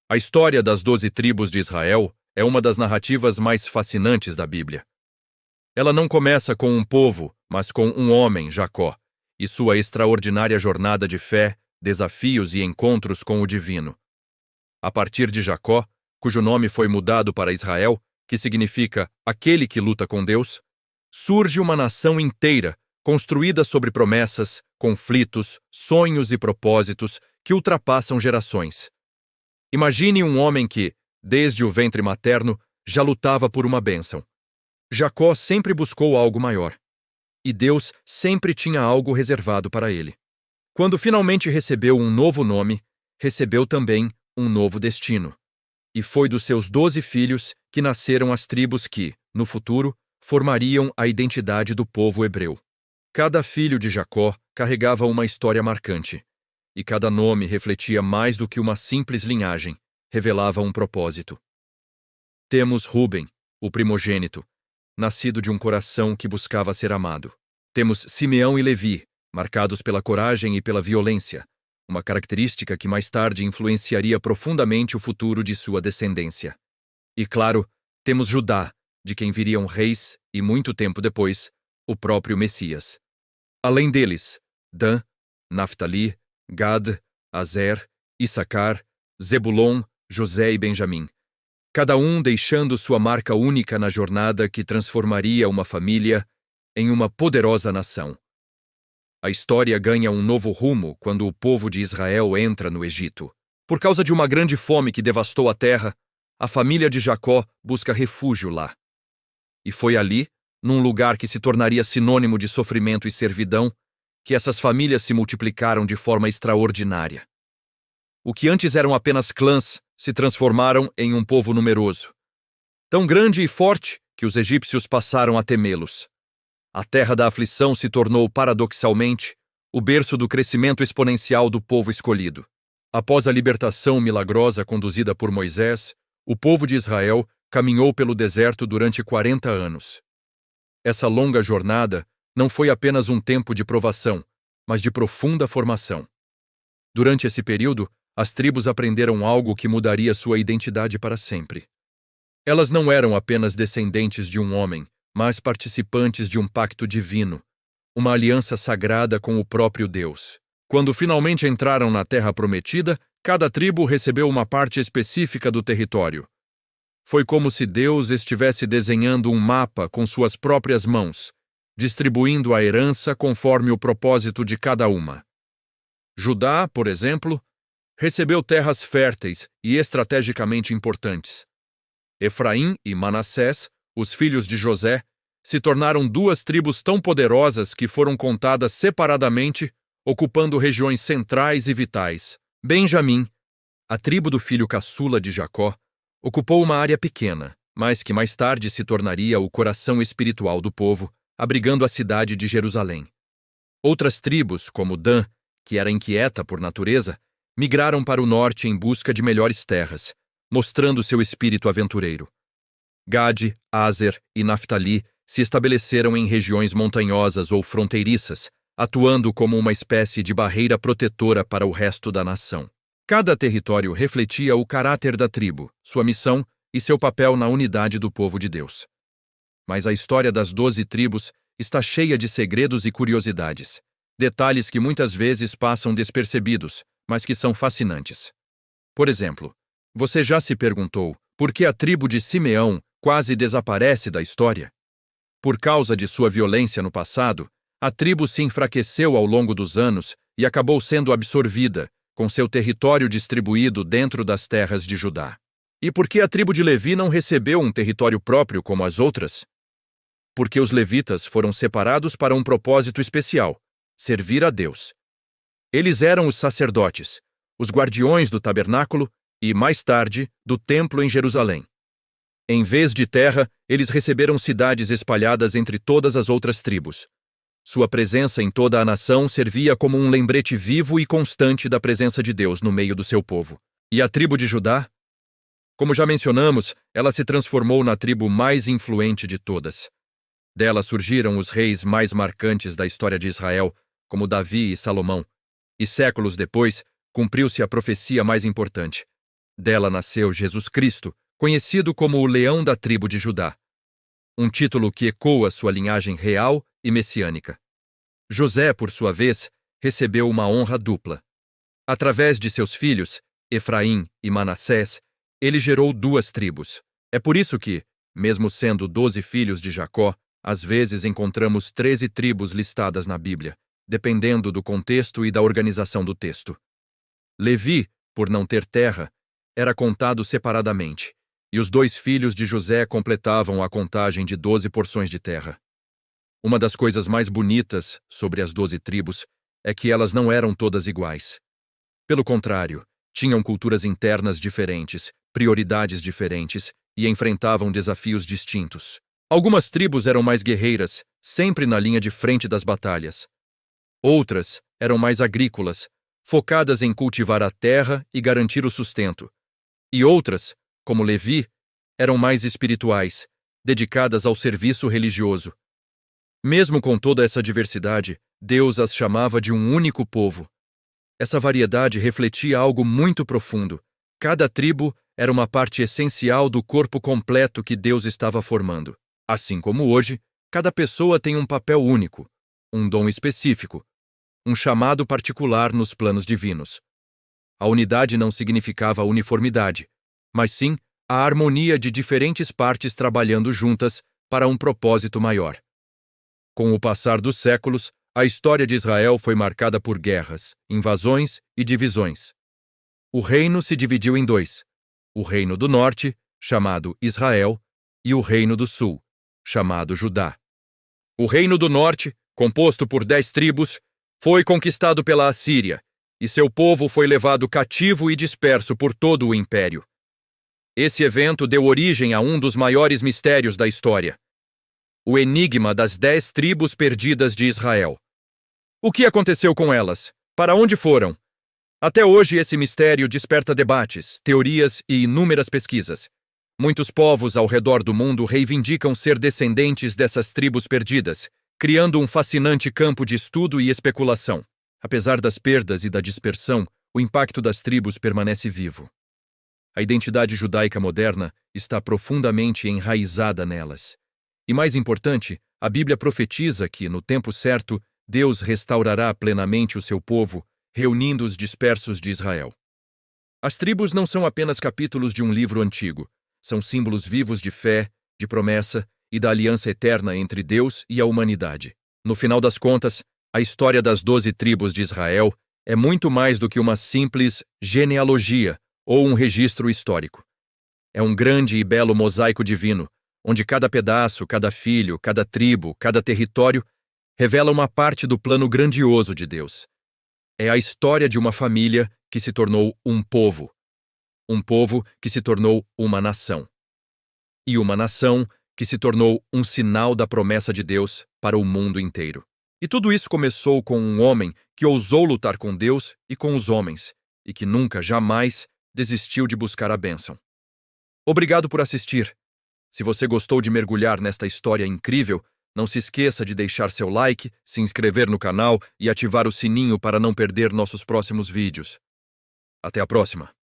A história das 12 tribos de Israel é uma das narrativas mais fascinantes da Bíblia. Ela não começa com um povo, mas com um homem, Jacó, e sua extraordinária jornada de fé, desafios e encontros com o divino. A partir de Jacó, cujo nome foi mudado para Israel, que significa aquele que luta com Deus, surge uma nação inteira, construída sobre promessas, conflitos, sonhos e propósitos que ultrapassam gerações. Imagine um homem que, desde o ventre materno, já lutava por uma bênção. Jacó sempre buscou algo maior. E Deus sempre tinha algo reservado para ele. Quando finalmente recebeu um novo nome, recebeu também um novo destino. E foi dos seus 12 filhos que nasceram as tribos que, no futuro, formariam a identidade do povo hebreu. Cada filho de Jacó carregava uma história marcante. E cada nome refletia mais do que uma simples linhagem, revelava um propósito. Temos Ruben, o primogênito, nascido de um coração que buscava ser amado. Temos Simeão e Levi, marcados pela coragem e pela violência, uma característica que mais tarde influenciaria profundamente o futuro de sua descendência. E claro, temos Judá, de quem viriam reis e, muito tempo depois, o próprio Messias. Além deles, Dan, Naftali, Gad, Azer, Issacar, Zebulon, José e Benjamim, cada um deixando sua marca única na jornada que transformaria uma família em uma poderosa nação. A história ganha um novo rumo quando o povo de Israel entra no Egito. Por causa de uma grande fome que devastou a terra, a família de Jacó busca refúgio lá. E foi ali, num lugar que se tornaria sinônimo de sofrimento e servidão, que essas famílias se multiplicaram de forma extraordinária. O que antes eram apenas clãs se transformaram em um povo numeroso, tão grande e forte que os egípcios passaram a temê-los. A terra da aflição se tornou, paradoxalmente, o berço do crescimento exponencial do povo escolhido. Após a libertação milagrosa conduzida por Moisés, o povo de Israel caminhou pelo deserto durante 40 anos. Essa longa jornada não foi apenas um tempo de provação, mas de profunda formação. Durante esse período, as tribos aprenderam algo que mudaria sua identidade para sempre. Elas não eram apenas descendentes de um homem, mas participantes de um pacto divino, uma aliança sagrada com o próprio Deus. Quando finalmente entraram na Terra Prometida, cada tribo recebeu uma parte específica do território. Foi como se Deus estivesse desenhando um mapa com suas próprias mãos, distribuindo a herança conforme o propósito de cada uma. Judá, por exemplo, recebeu terras férteis e estrategicamente importantes. Efraim e Manassés, os filhos de José, se tornaram duas tribos tão poderosas que foram contadas separadamente, ocupando regiões centrais e vitais. Benjamim, a tribo do filho caçula de Jacó, ocupou uma área pequena, mas que mais tarde se tornaria o coração espiritual do povo, abrigando a cidade de Jerusalém. Outras tribos, como Dan, que era inquieta por natureza, migraram para o norte em busca de melhores terras, mostrando seu espírito aventureiro. Gade, Azer e Naftali se estabeleceram em regiões montanhosas ou fronteiriças, atuando como uma espécie de barreira protetora para o resto da nação. Cada território refletia o caráter da tribo, sua missão e seu papel na unidade do povo de Deus. Mas a história das 12 tribos está cheia de segredos e curiosidades, detalhes que muitas vezes passam despercebidos, mas que são fascinantes. Por exemplo, você já se perguntou por que a tribo de Simeão quase desaparece da história? Por causa de sua violência no passado, a tribo se enfraqueceu ao longo dos anos e acabou sendo absorvida, com seu território distribuído dentro das terras de Judá. E por que a tribo de Levi não recebeu um território próprio como as outras? Porque os levitas foram separados para um propósito especial: servir a Deus. Eles eram os sacerdotes, os guardiões do tabernáculo e, mais tarde, do templo em Jerusalém. Em vez de terra, eles receberam cidades espalhadas entre todas as outras tribos. Sua presença em toda a nação servia como um lembrete vivo e constante da presença de Deus no meio do seu povo. E a tribo de Judá? Como já mencionamos, ela se transformou na tribo mais influente de todas. Dela surgiram os reis mais marcantes da história de Israel, como Davi e Salomão. E séculos depois, cumpriu-se a profecia mais importante. Dela nasceu Jesus Cristo, conhecido como o Leão da tribo de Judá, um título que ecoa sua linhagem real e messiânica. José, por sua vez, recebeu uma honra dupla. Através de seus filhos, Efraim e Manassés, ele gerou 2 tribos. É por isso que, mesmo sendo 12 filhos de Jacó, às vezes encontramos 13 tribos listadas na Bíblia, dependendo do contexto e da organização do texto. Levi, por não ter terra, era contado separadamente, e os 2 filhos de José completavam a contagem de 12 porções de terra. Uma das coisas mais bonitas sobre as 12 tribos é que elas não eram todas iguais. Pelo contrário, tinham culturas internas diferentes, prioridades diferentes e enfrentavam desafios distintos. Algumas tribos eram mais guerreiras, sempre na linha de frente das batalhas. Outras eram mais agrícolas, focadas em cultivar a terra e garantir o sustento. E outras, como Levi, eram mais espirituais, dedicadas ao serviço religioso. Mesmo com toda essa diversidade, Deus as chamava de um único povo. Essa variedade refletia algo muito profundo. Cada tribo era uma parte essencial do corpo completo que Deus estava formando. Assim como hoje, cada pessoa tem um papel único, um dom específico, um chamado particular nos planos divinos. A unidade não significava uniformidade, mas sim a harmonia de diferentes partes trabalhando juntas para um propósito maior. Com o passar dos séculos, a história de Israel foi marcada por guerras, invasões e divisões. O reino se dividiu em 2: o Reino do Norte, chamado Israel, e o Reino do Sul, chamado Judá. O Reino do Norte, composto por 10 tribos, foi conquistado pela Assíria, e seu povo foi levado cativo e disperso por todo o império. Esse evento deu origem a um dos maiores mistérios da história: o enigma das 10 tribos perdidas de Israel. O que aconteceu com elas? Para onde foram? Até hoje esse mistério desperta debates, teorias e inúmeras pesquisas. Muitos povos ao redor do mundo reivindicam ser descendentes dessas tribos perdidas, criando um fascinante campo de estudo e especulação. Apesar das perdas e da dispersão, o impacto das tribos permanece vivo. A identidade judaica moderna está profundamente enraizada nelas. E mais importante, a Bíblia profetiza que, no tempo certo, Deus restaurará plenamente o seu povo, reunindo os dispersos de Israel. As tribos não são apenas capítulos de um livro antigo, são símbolos vivos de fé, de promessa e da aliança eterna entre Deus e a humanidade. No final das contas, a história das 12 tribos de Israel é muito mais do que uma simples genealogia ou um registro histórico. É um grande e belo mosaico divino, onde cada pedaço, cada filho, cada tribo, cada território revela uma parte do plano grandioso de Deus. É a história de uma família que se tornou um povo que se tornou uma nação, e uma nação que se tornou um sinal da promessa de Deus para o mundo inteiro. E tudo isso começou com um homem que ousou lutar com Deus e com os homens, e que nunca, jamais, desistiu de buscar a bênção. Obrigado por assistir. Se você gostou de mergulhar nesta história incrível, não se esqueça de deixar seu like, se inscrever no canal e ativar o sininho para não perder nossos próximos vídeos. Até a próxima!